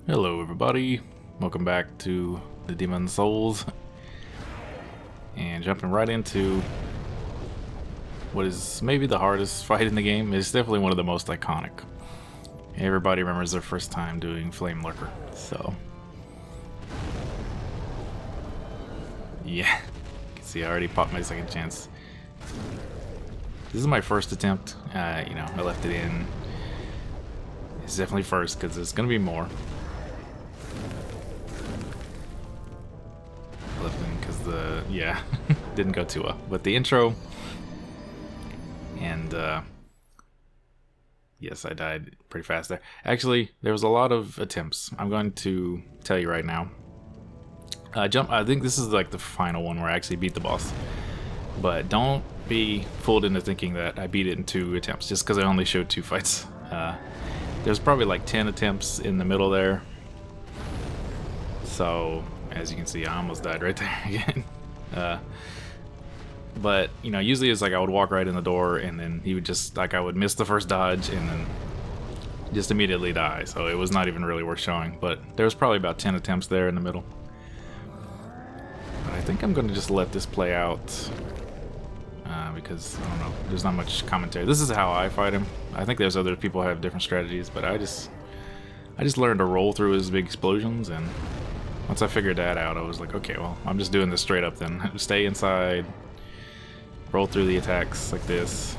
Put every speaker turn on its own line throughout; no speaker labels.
Hello everybody, welcome back to the Demon's Souls, and jumping right into what is maybe the hardest fight in the game. It's definitely one of the most iconic. Everybody remembers their first time doing Flame Lurker, so yeah, you can see I already popped my second chance. This is my first attempt, I left it in. It's definitely first because there's gonna be more. Because didn't go too well. But the intro, and yes, I died pretty fast there. Actually, there was a lot of attempts. I'm going to tell you right now. I think this is like the final one where I actually beat the boss. But don't be fooled into thinking that I beat it in 2 attempts just because I only showed 2 fights. There's probably like 10 attempts in the middle there. So as you can see, I almost died right there again. But usually it's like I would walk right in the door and then he would just, like, I would miss the first dodge and then just immediately die. So it was not even really worth showing. But there was probably about 10 attempts there in the middle. But I think I'm going to just let this play out because, I don't know, there's not much commentary. This is how I fight him. I think there's other people who have different strategies, but I just learned to roll through his big explosions, and once I figured that out, I was like, okay, well, I'm just doing this straight up then. Stay inside, roll through the attacks like this.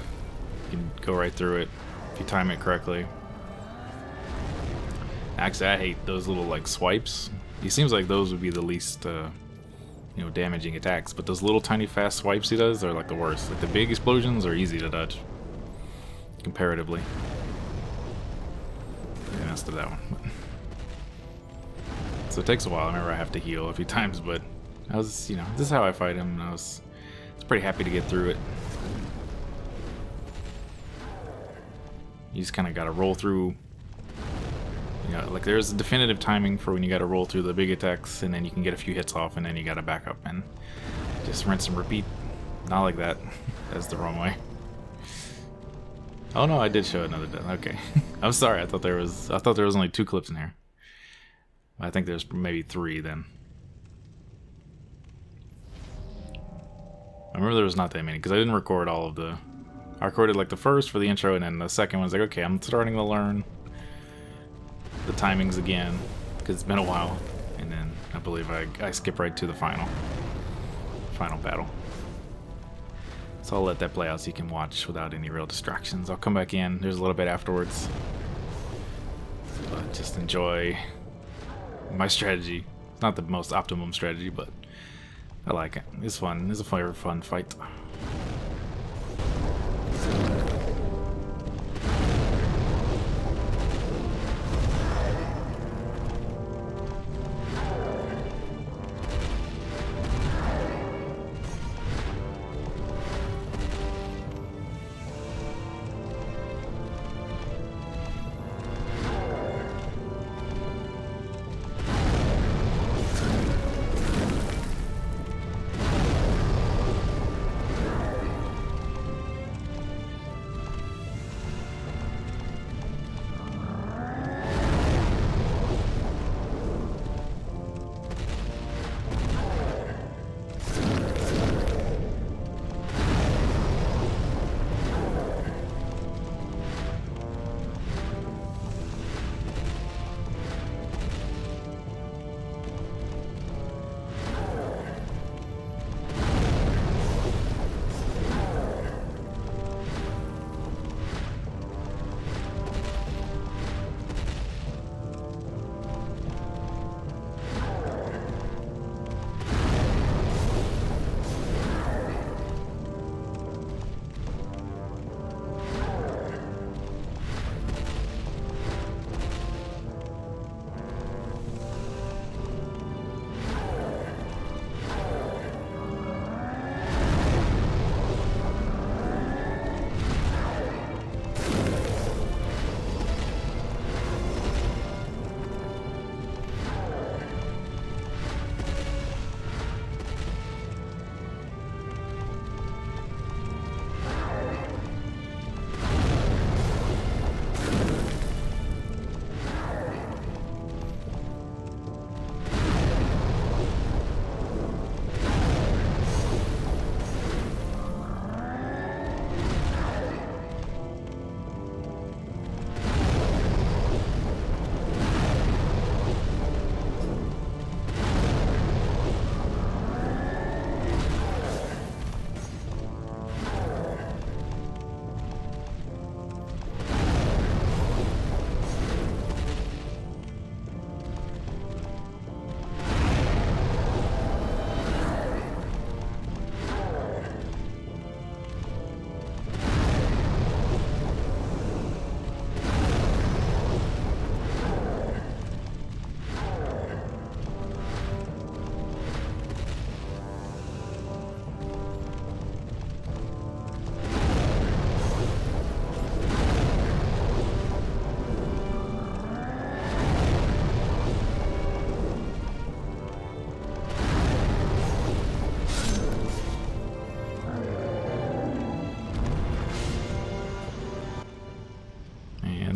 You can go right through it if you time it correctly. Actually, I hate those little, like, swipes. It seems like those would be the least, damaging attacks, but those little tiny fast swipes he does are, like, the worst. Like, the big explosions are easy to dodge, comparatively. I messed up that one. So it takes a while. I remember I have to heal a few times, but I was, this is how I fight him, and I was pretty happy to get through it. You just kind of got to roll through, like there's a definitive timing for when you got to roll through the big attacks, and then you can get a few hits off, and then you got to back up and just rinse and repeat. Not like that. That's the wrong way. Oh no, I did show another death. Okay. I'm sorry. I thought there was only 2 clips in here. I think there's maybe 3 then. I remember there was not that many because I didn't record all of the... I recorded like the first for the intro, and then the second one's like, okay, I'm starting to learn the timings again because it's been a while. And then I believe I skip right to the final battle. So I'll let that play out so you can watch without any real distractions. I'll come back in. There's a little bit afterwards. But just enjoy my strategy. It's not the most optimum strategy, but I like it. It's fun. It's a fun fight.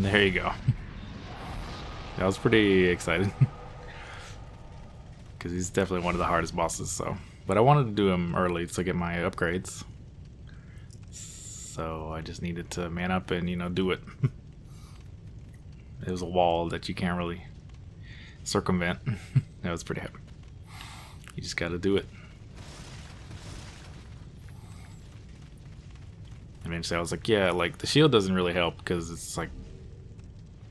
There you go. I was pretty excited. Because he's definitely one of the hardest bosses, so. But I wanted to do him early to get my upgrades. So I just needed to man up and, you know, do it. It was a wall that you can't really circumvent. That was pretty heavy. You just gotta do it. Eventually I was like, yeah, like the shield doesn't really help because it's like,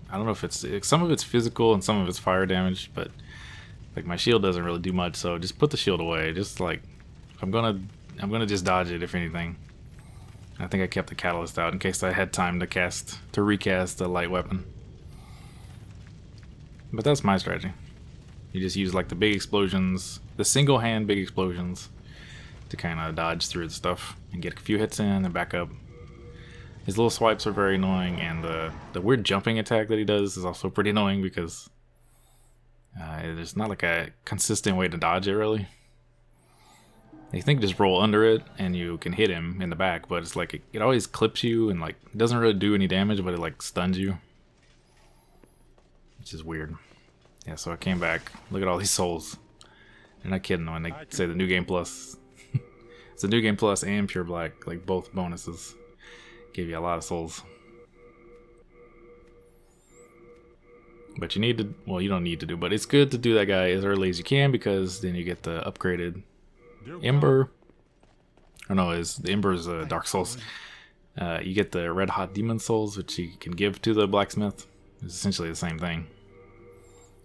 I don't know if it's, some of it's physical and some of it's fire damage, but like my shield doesn't really do much, so just put the shield away. Just like, I'm gonna just dodge it if anything. I think I kept the catalyst out in case I had time to recast the light weapon. But that's my strategy. You just use like the big explosions, the single hand big explosions, to kind of dodge through the stuff and get a few hits in and back up. His little swipes are very annoying, and the weird jumping attack that he does is also pretty annoying because there's not like a consistent way to dodge it really. You think just roll under it and you can hit him in the back, but it's like it always clips you and like it doesn't really do any damage, but it like stuns you, which is weird. Yeah, so I came back. Look at all these souls. They're not kidding when they say the New Game Plus. It's a New Game Plus and Pure Black, like both bonuses give you a lot of souls. But you need to, well, you don't need to do, but it's good to do that guy as early as you can because then you get the upgraded Ember. Oh no, the Ember's Dark Souls. You get the Red Hot Demon Souls, which you can give to the blacksmith. It's essentially the same thing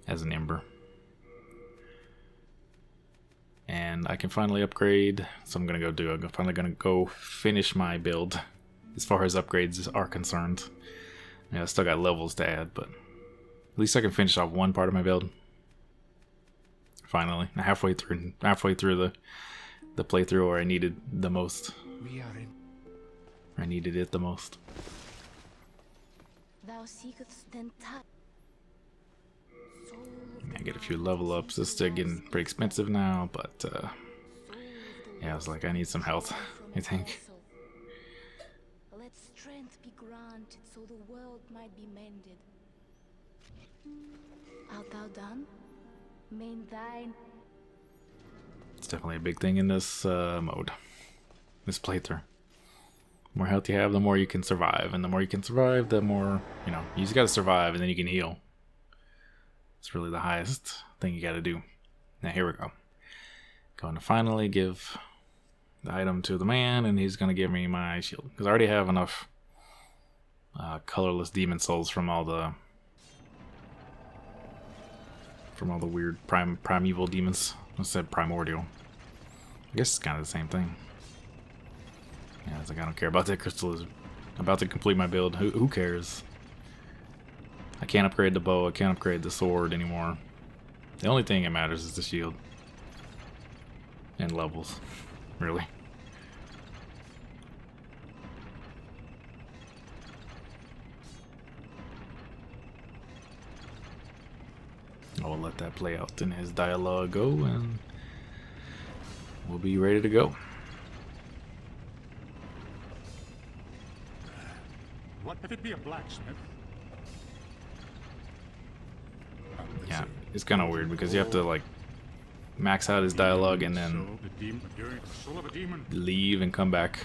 as an Ember. And I can finally upgrade, so I'm finally gonna go finish my build as far as upgrades are concerned. Yeah, I still got levels to add, but at least I can finish off one part of my build. Finally, halfway through the playthrough where I needed the most. I needed it the most. I get a few level ups. It's still getting pretty expensive now, but yeah, I was like, I need some health, I think.
Let strength be granted so the world might be mended. Art thou done? Main thine.
It's definitely a big thing in this mode, this playthrough. The more health you have, the more you can survive, and the more you can survive, the more, you know, you just gotta survive and then you can heal. It's really the highest thing you gotta do. Now here we go. Going to finally give the item to the man, and he's gonna give me my shield because I already have enough colorless demon souls from all the weird primeval demons. I said primordial. I guess it's kind of the same thing. Yeah, it's like I don't care about that crystal. Is about to complete my build. Who cares? I can't upgrade the bow. I can't upgrade the sword anymore. The only thing that matters is the shield and levels, really. I will let that play out in his dialogue go, and we'll be ready to go.
What if it be a blacksmith?
Yeah, it's kind of weird because you have to like max out his dialogue and then leave and come back.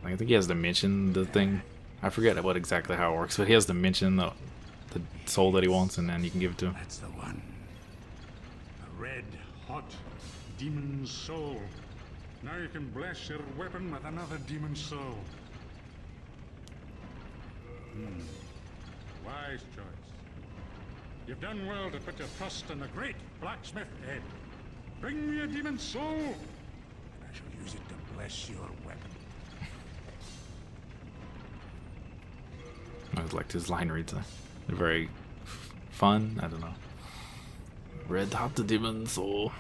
I think he has to mention the thing. I forget what exactly how it works, but he has to mention the soul that he wants, and then you can give it to him.
That's the one. A red hot demon soul. Now you can bless your weapon with another demon soul. Wise choice. You've done well to put your trust in the great blacksmith Ed. Bring me a demon soul, and I shall use it to bless your weapon.
I always liked his line reads. They're very fun. I don't know. Red hot the demon soul.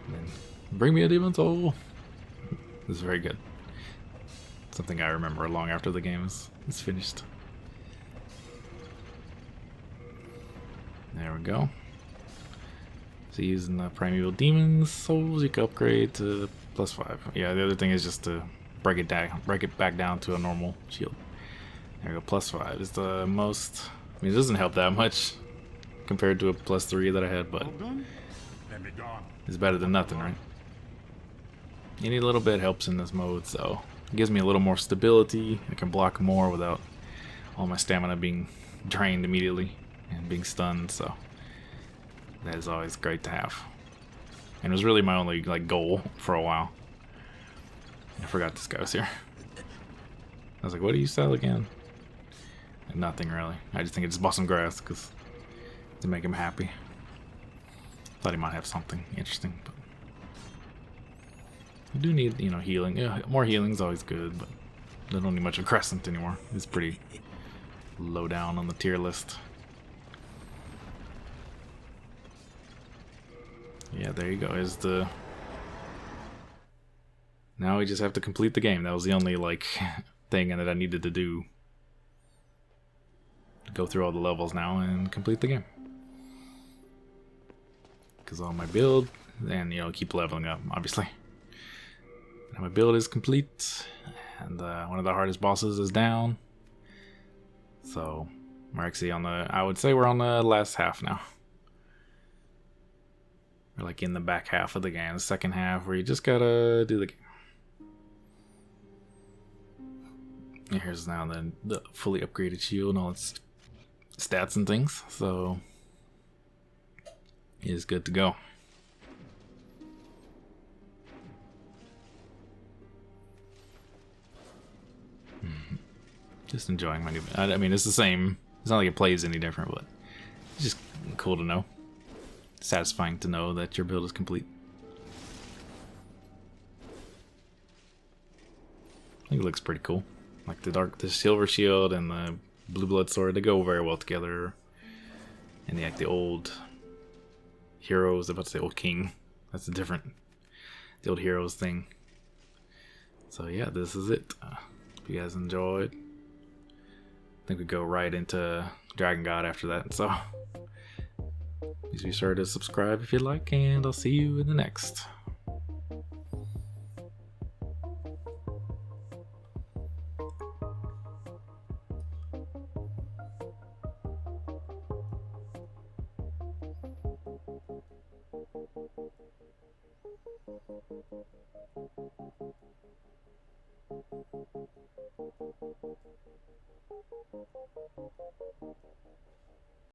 And then, bring me a demon soul. This is very good. Something I remember long after the game is finished. There we go. So using the primeval demon souls, you can upgrade to +5. Yeah, the other thing is just to break it back down to a normal shield. There we go. +5 is the most. I mean, it doesn't help that much compared to a +3 that I had, but
All done? Then be gone.
it's better than nothing, right? Any little bit helps in this mode, so it gives me a little more stability. I can block more without all my stamina being drained immediately and being stunned, so that is always great to have. And it was really my only like goal for a while. I forgot this guy was here. I was like, what do you sell again? And nothing really. I just think I just bought some grass because to make him happy. Thought he might have something interesting, but I do need, you know, healing. Yeah, more healing's always good, but I don't need much of Crescent anymore. It's pretty low down on the tier list. Yeah, there you go. Is the now we just have to complete the game. That was the only like thing that I needed to do. Go through all the levels now and complete the game. Because all my build and you know keep leveling up, obviously. Now my build is complete, and one of the hardest bosses is down. So we're actually on the. I would say we're on the last half now. We're like in the back half of the game, the second half where you just gotta do the game. And here's now the fully upgraded shield and all its stats and things, so it is good to go. Just enjoying my new. I mean, it's the same. It's not like it plays any different, but it's just cool to know. Satisfying to know that your build is complete. I think it looks pretty cool. Like the silver shield and the blue blood sword, they go very well together. And the old heroes, I'm about to say old king. That's the old heroes thing. So yeah, this is it. Hope you guys enjoyed. I think we go right into Dragon God after that. So please be sure to subscribe if you'd like, and I'll see you in the next.